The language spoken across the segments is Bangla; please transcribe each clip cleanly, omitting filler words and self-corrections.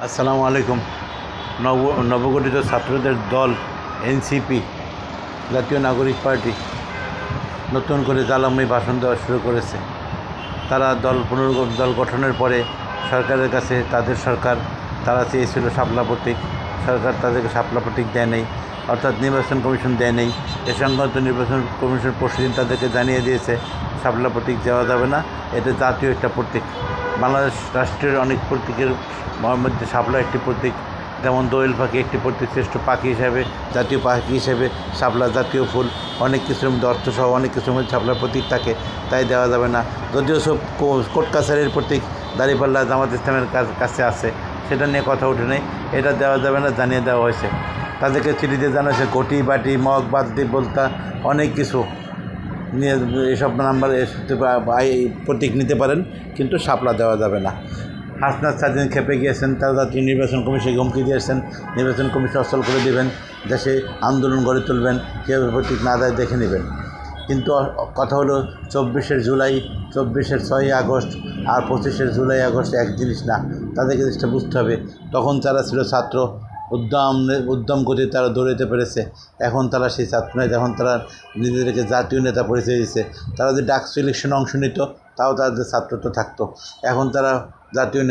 আসসালামু আলাইকুম। নবগঠিত ছাত্রদের দল এনসিপি জাতীয় নাগরিক পার্টি নতুন করে জ্বালাময়ী ভাষণ দেওয়া শুরু করেছে। তারা দল গঠনের পরে সরকারের কাছে তারা চেয়েছিল শাপলা প্রতীক। সরকার তাদেরকে শাপলা প্রতীক দেয় নেই, অর্থাৎ নির্বাচন কমিশন দেয় নেই। এ সংক্রান্ত নির্বাচন কমিশন পরশুদিন তাদেরকে জানিয়ে দিয়েছে শাপলা প্রতীক দেওয়া যাবে না, এটা জাতীয় একটা প্রতীক। বাংলাদেশ রাষ্ট্রের অনেক প্রতীকের মধ্যে শাপলা একটি প্রতীক, যেমন দোয়েল পাখি একটি প্রতীক, শ্রেষ্ঠ পাখি হিসাবে, জাতীয় পাখি হিসেবে শাপলা জাতীয় ফুল, অনেক কিছুর মধ্যে অর্থসহ অনেক কিছুর মধ্যে শাপলার প্রতীক থাকে, তাই দেওয়া যাবে না। যদিও সব কোর্ট কাছারির প্রতীক দাঁড়িপাল্লা জামাত ইসলামের কাছে আছে, সেটা নিয়ে কথা ওঠে নেই, এটা দেওয়া যাবে না, জানিয়ে দেওয়া হয়েছে। তাদেরকে চিঠিতে জানাচ্ছে ঘটি বাটি মগ বালতি বলতা অনেক কিছু নিয়ে এসব নাম্বার প্রতীক নিতে পারেন, কিন্তু শাপলা দেওয়া যাবে না। হাসনাত সাদিন খেপে গিয়েছেন, তারা জাতীয় নির্বাচন কমিশনকে হুমকি দিয়েছেন নির্বাচন কমিশন অচল করে দেবেন, দেশে আন্দোলন গড়ে তুলবেন, কেউ প্রতীক না দেয় দেখে নেবেন। কিন্তু কথা হলো 24 জুলাই, 6 আগস্ট আর 25 জুলাই আগস্ট এক জিনিস না, তাদেরকে জিনিসটা বুঝতে হবে। তখন তারা ছিল ছাত্র, উদ্যম গতিতে তারা দৌড়াতে পেরেছে। এখন তারা সেই ছাত্র নয়, এখন তারা নিজেদেরকে জাতীয় নেতা পরিচয় দিয়েছে। তারা যদি ডাকসু ইলেকশনে অংশ নিত, তাও তাদের ছাত্রত্ব থাকতো। এখন তারা জাতীয়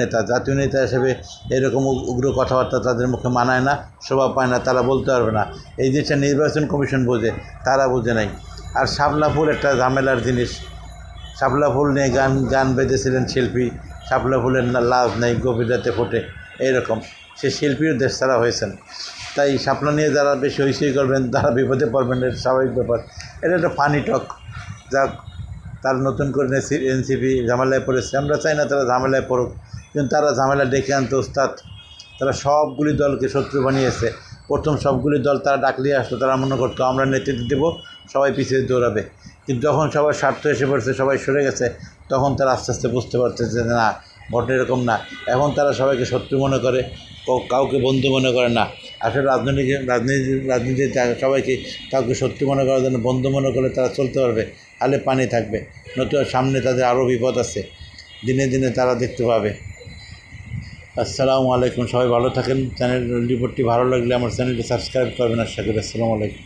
নেতা হিসেবে এরকম উগ্র কথাবার্তা তাদের মুখে মানায় না, শোভা পায় না, তারা বলতে পারবে না। এই জিনিসটা নির্বাচন কমিশন বোঝে, তারা বোঝে নাই। আর শাপলা ফুল একটা ঝামেলার জিনিস। শাপলা ফুল নিয়ে গান বেঁধেছিলেন শিল্পী, শাপলা ফুলের লাভ নেই, গভীর রাতে ফোটে, এইরকম। সে শিল্পীও দেশ ছাড়া হয়েছেন। তাই শাপলা নিয়ে যারা বেশি হইচই করবেন তারা বিপদে পড়বেন, এটা স্বাভাবিক ব্যাপার। এটা একটা ফানি টক। যাক, তার নতুন করে এনসিপি ঝামেলায় পড়েছে। আমরা চাই না তারা ঝামেলায় পড়ুক, কিন্তু তারা ঝামেলা ডেকে আনতে ওস্তাদ। তারা সবগুলি দলকে শত্রু বানিয়েছে। প্রথম সবগুলি দল তারা ডাকলিয়ে আসতো, তারা মনে করতো আমরা নেতৃত্ব দেবো, সবাই পিছিয়ে দৌড়াবে। কিন্তু যখন সবার স্বার্থ এসে পড়ছে, সবাই সরে গেছে, তখন তারা আস্তে আস্তে বুঝতে পারছে যে না, ঘটনা এরকম না। এখন তারা সবাইকে শত্রু মনে করে, কাউকে বন্ধু মনে করে না। আসলে রাজনীতি সবাইকে কাউকে শত্রু মনে করার জন্য বন্ধু মনে করে তারা চলতে পারবে, হালে পানি থাকবে। নতুন সামনে তাদের আরও বিপদ আছে, দিনে দিনে তারা দেখতে পাবে। আসসালামু আলাইকুম, সবাই ভালো থাকেন। চ্যানেল রিপোর্টটি ভালো লাগলে আমার চ্যানেলটি সাবস্ক্রাইব করবেন। আশা করি। আসসালামু আলাইকুম।